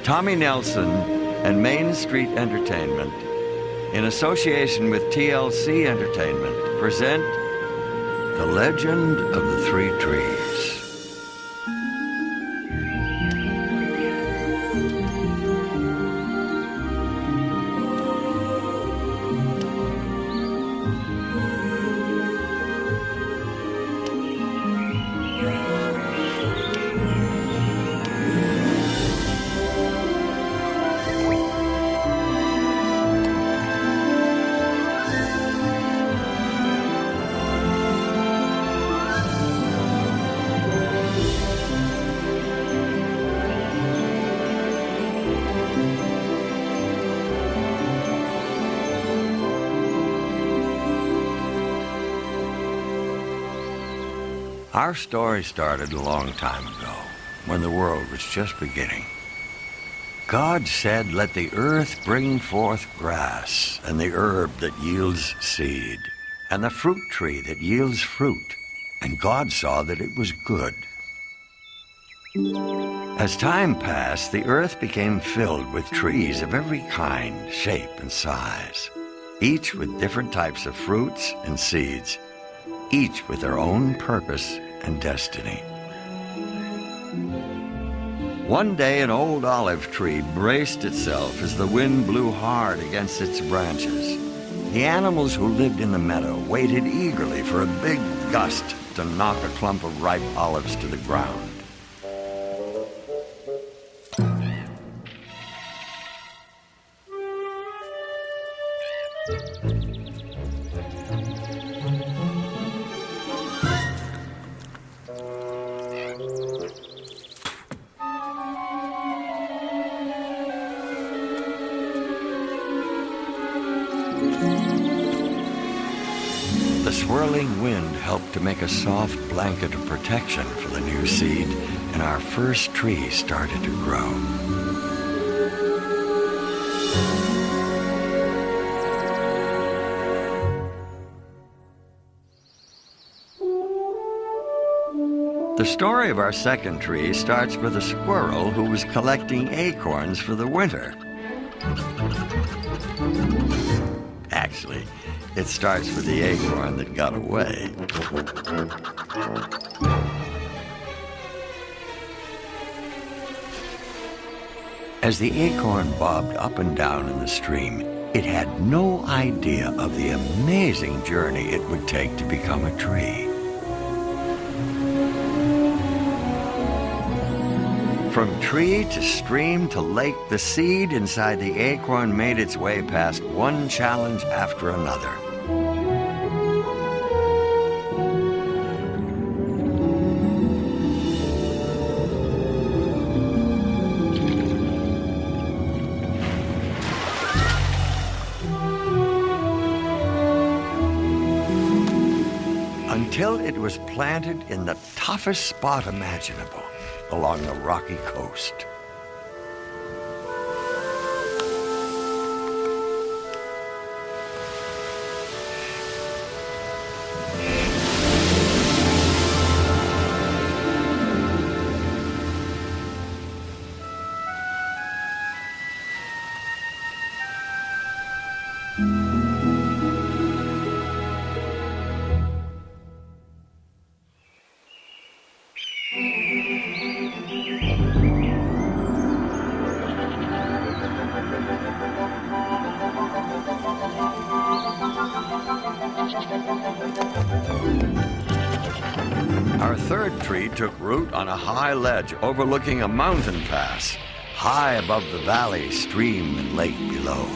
Tommy Nelson and Main Street Entertainment, in association with TLC Entertainment, present The Legend of the Three Trees. Our story started a long time ago, when the world was just beginning. God said, "Let the earth bring forth grass, and the herb that yields seed, and the fruit tree that yields fruit." And God saw that it was good. As time passed, the earth became filled with trees of every kind, shape, and size, each with different types of fruits and seeds, each with their own purpose and destiny. One day, an old olive tree braced itself as the wind blew hard against its branches. The animals who lived in the meadow waited eagerly for a big gust to knock a clump of ripe olives to the ground. The swirling wind helped to make a soft blanket of protection for the new seed, and our first tree started to grow. The story of our second tree starts with a squirrel who was collecting acorns for the winter. Actually, it starts with the acorn that got away. As the acorn bobbed up and down in the stream, it had no idea of the amazing journey it would take to become a tree. From tree to stream to lake, the seed inside the acorn made its way past one challenge after another. Until it was planted in the toughest spot imaginable, along the rocky coast. Our third tree took root on a high ledge overlooking a mountain pass, high above the valley, stream, and lake below.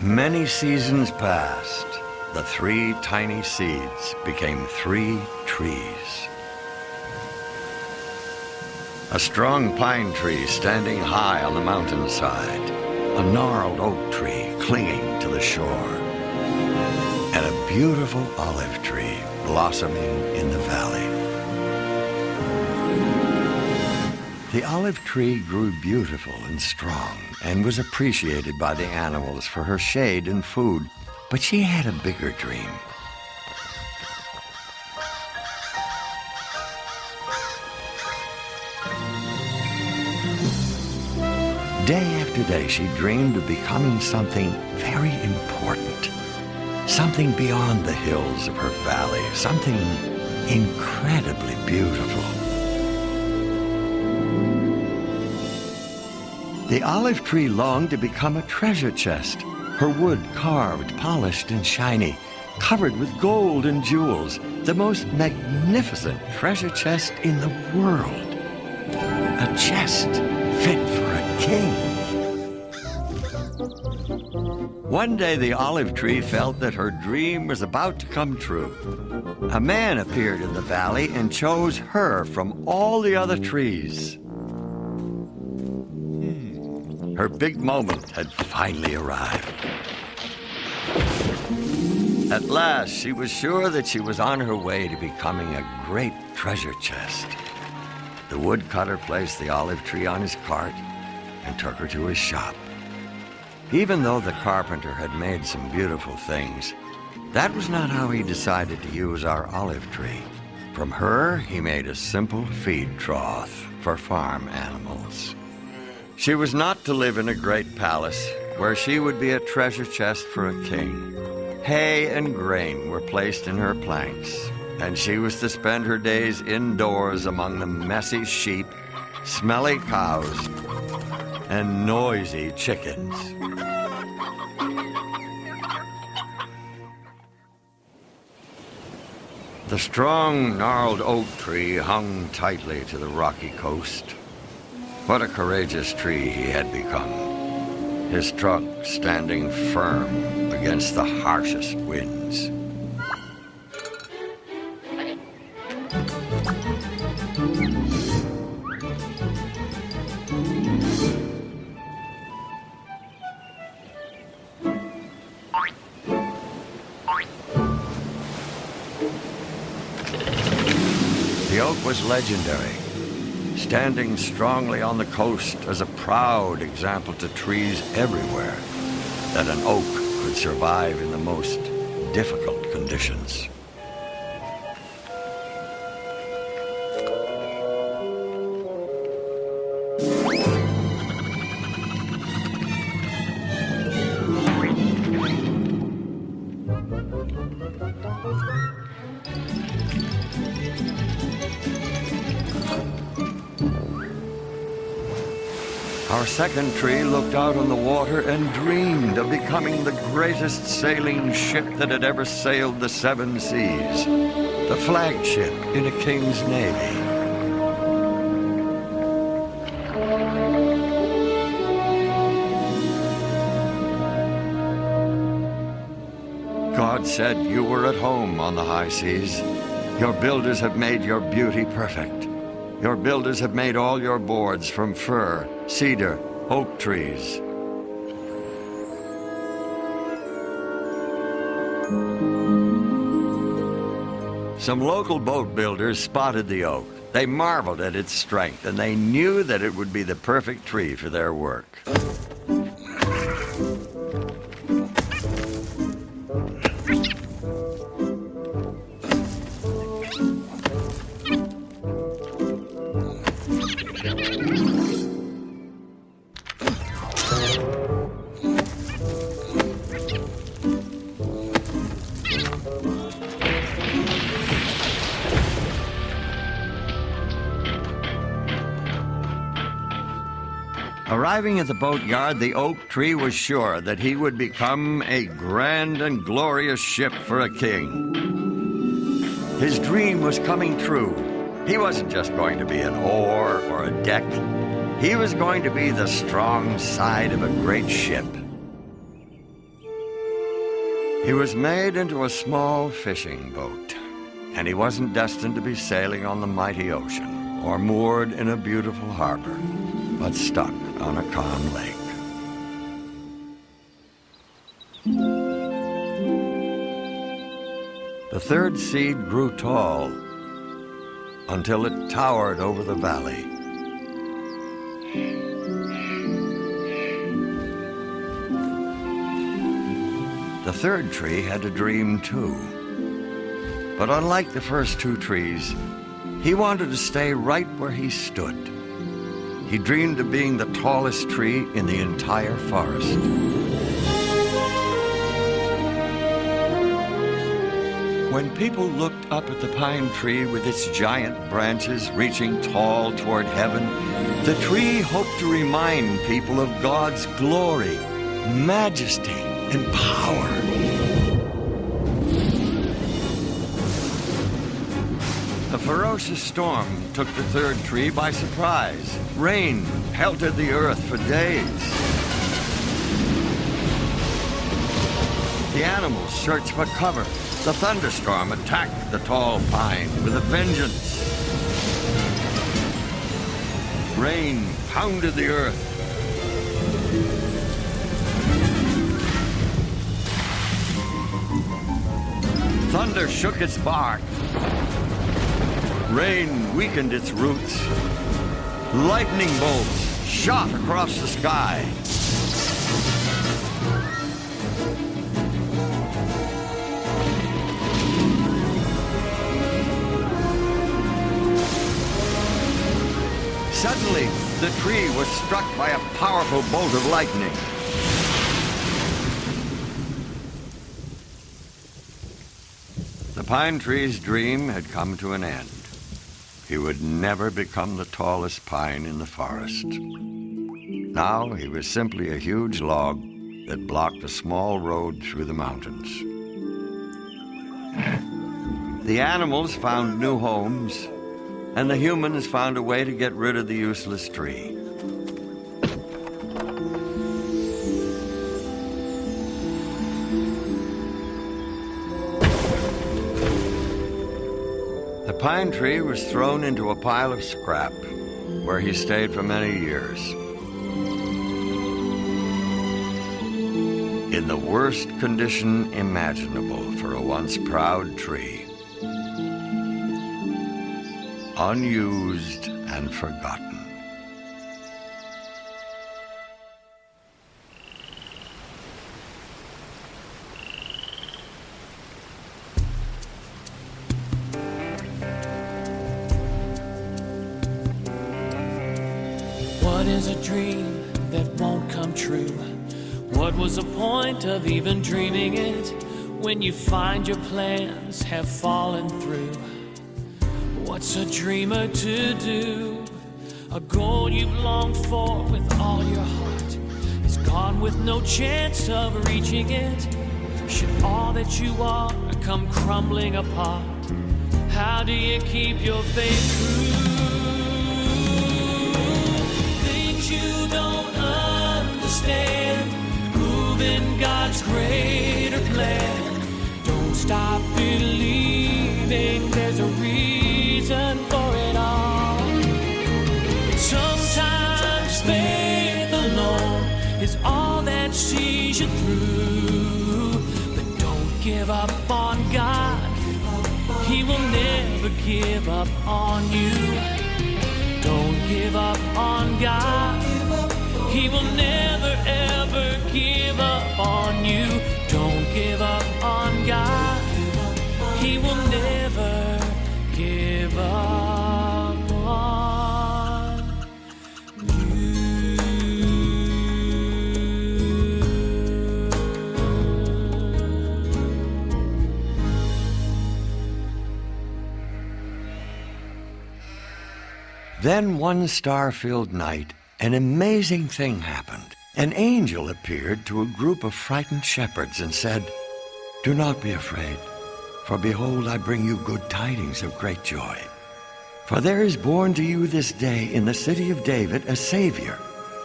Many seasons passed. The 3 tiny seeds became 3 trees. A strong pine tree standing high on the mountainside, a gnarled oak tree clinging to the shore, and a beautiful olive tree blossoming in the valley. The olive tree grew beautiful and strong and was appreciated by the animals for her shade and food, but she had a bigger dream. Day after day, she dreamed of becoming something very important, something beyond the hills of her valley, something incredibly beautiful. The olive tree longed to become a treasure chest, her wood carved, polished, and shiny, covered with gold and jewels, the most magnificent treasure chest in the world. A chest fit for a king. One day the olive tree felt that her dream was about to come true. A man appeared in the valley and chose her from all the other trees. Her big moment had finally arrived. At last, she was sure that she was on her way to becoming a great treasure chest. The woodcutter placed the olive tree on his cart and took her to his shop. Even though the carpenter had made some beautiful things, that was not how he decided to use our olive tree. From her, he made a simple feed trough for farm animals. She was not to live in a great palace where she would be a treasure chest for a king. Hay and grain were placed in her planks, and she was to spend her days indoors among the messy sheep, smelly cows, and noisy chickens. The strong, gnarled oak tree hung tightly to the rocky coast. What a courageous tree he had become, his trunk standing firm against the harshest winds. The oak was legendary, standing strongly on the coast as a proud example to trees everywhere that an oak could survive in the most difficult conditions. Our second tree looked out on the water and dreamed of becoming the greatest sailing ship that had ever sailed the 7 seas, the flagship in a king's navy. God said you were at home on the high seas. Your builders have made your beauty perfect. Your builders have made all your boards from fir, cedar, oak trees. Some local boat builders spotted the oak. They marveled at its strength, and they knew that it would be the perfect tree for their work. Arriving at the boatyard, the oak tree was sure that he would become a grand and glorious ship for a king. His dream was coming true. He wasn't just going to be an oar or a deck. He was going to be the strong side of a great ship. He was made into a small fishing boat, and he wasn't destined to be sailing on the mighty ocean or moored in a beautiful harbor, but stuck on a calm lake. The third seed grew tall until it towered over the valley. The third tree had a dream too. But unlike the first two trees, he wanted to stay right where he stood. He dreamed of being the tallest tree in the entire forest. When people looked up at the pine tree with its giant branches reaching tall toward heaven, the tree hoped to remind people of God's glory, majesty, and power. A ferocious storm took the third tree by surprise. Rain pelted the earth for days. The animals searched for cover. The thunderstorm attacked the tall pine with a vengeance. Rain pounded the earth. Thunder shook its bark. Rain weakened its roots. Lightning bolts shot across the sky. Suddenly, the tree was struck by a powerful bolt of lightning. The pine tree's dream had come to an end. He would never become the tallest pine in the forest. Now he was simply a huge log that blocked a small road through the mountains. The animals found new homes, and the humans found a way to get rid of the useless tree. The pine tree was thrown into a pile of scrap, where he stayed for many years. In the worst condition imaginable for a once proud tree. Unused and forgotten. What is a dream that won't come true? What was the point of even dreaming it when you find your plans have fallen through? What's a dreamer to do? A goal you've longed for with all your heart is gone with no chance of reaching it. Should all that you are come crumbling apart, how do you keep your faith true? Things you don't understand, proving God's greater plan. Don't stop believing there's a reason for it all. Sometimes faith alone is all that sees you through. But don't give up on God. He will never give up on you. Don't give up on God. He will never ever give up on you. Don't give up on God. He will never give up on you. Then one star-filled night, an amazing thing happened. An angel appeared to a group of frightened shepherds and said, "Do not be afraid, for behold, I bring you good tidings of great joy. For there is born to you this day in the city of David a Savior,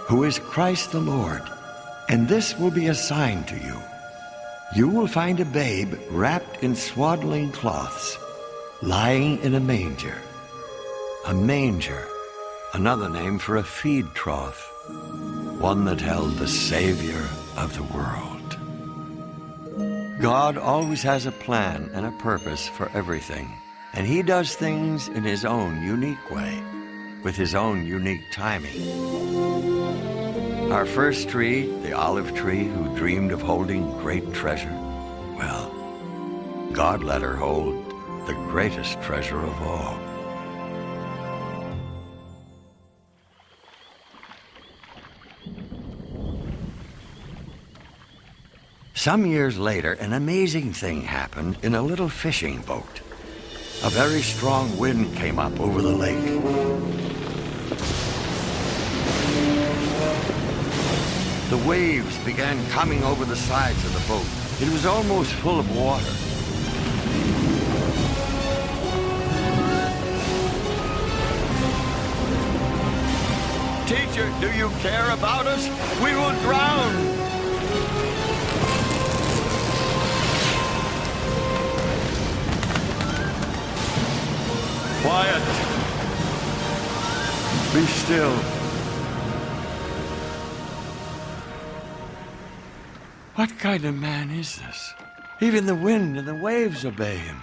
who is Christ the Lord. And this will be a sign to you. you will find a babe wrapped in swaddling cloths, lying in a manger. A manger, another name for a feed trough, one that held the Savior of the world. God always has a plan and a purpose for everything, and He does things in His own unique way, with His own unique timing. Our first tree, the olive tree who dreamed of holding great treasure, well, God let her hold the greatest treasure of all. Some years later, an amazing thing happened in a little fishing boat. A very strong wind came up over the lake. The waves began coming over the sides of the boat. It was almost full of water. Teacher, do you care about us? We will drown. Quiet. Be still. What kind of man is this? Even the wind and the waves obey him.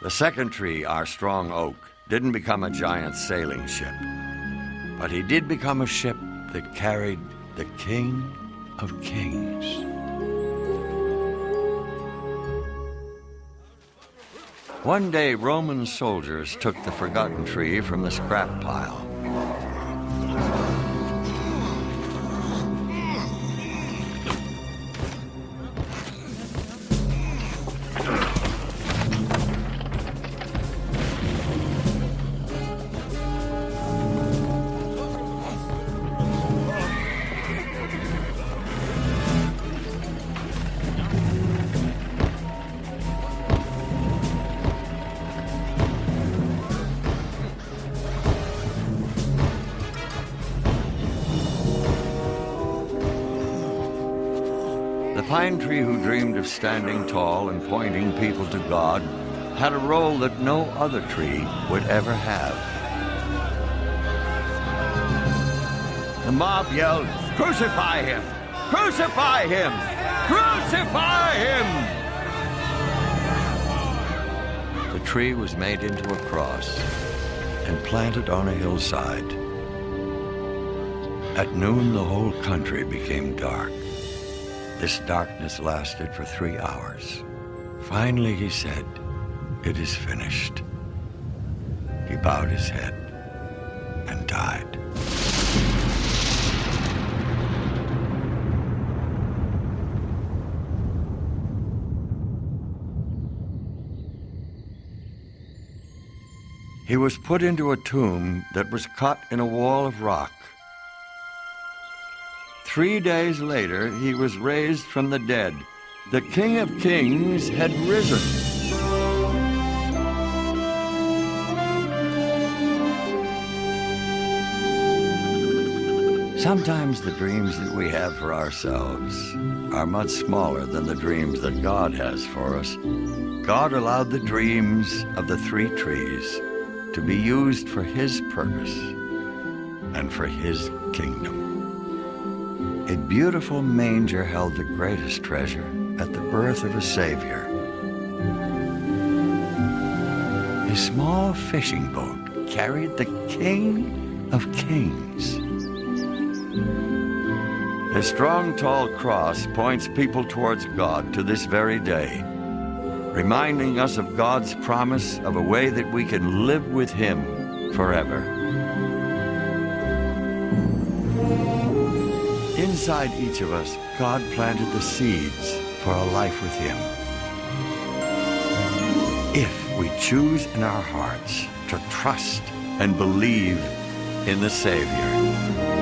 The second tree, our strong oak, didn't become a giant sailing ship, but he did become a ship that carried the King of Kings. One day, Roman soldiers took the forgotten tree from the scrap pile. The pine tree who dreamed of standing tall and pointing people to God had a role that no other tree would ever have. The mob yelled, "Crucify him! Crucify him! Crucify him!" The tree was made into a cross and planted on a hillside. At noon, the whole country became dark. This darkness lasted for 3 hours. Finally, he said, "It is finished." He bowed his head and died. He was put into a tomb that was cut in a wall of rock. 3 days later, he was raised from the dead. The King of Kings had risen. Sometimes the dreams that we have for ourselves are much smaller than the dreams that God has for us. God allowed the dreams of the 3 trees to be used for His purpose and for His kingdom. A beautiful manger held the greatest treasure at the birth of a Savior. A small fishing boat carried the King of Kings. A strong, tall cross points people towards God to this very day, reminding us of God's promise of a way that we can live with Him forever. Inside each of us, God planted the seeds for a life with Him. If we choose in our hearts to trust and believe in the Savior.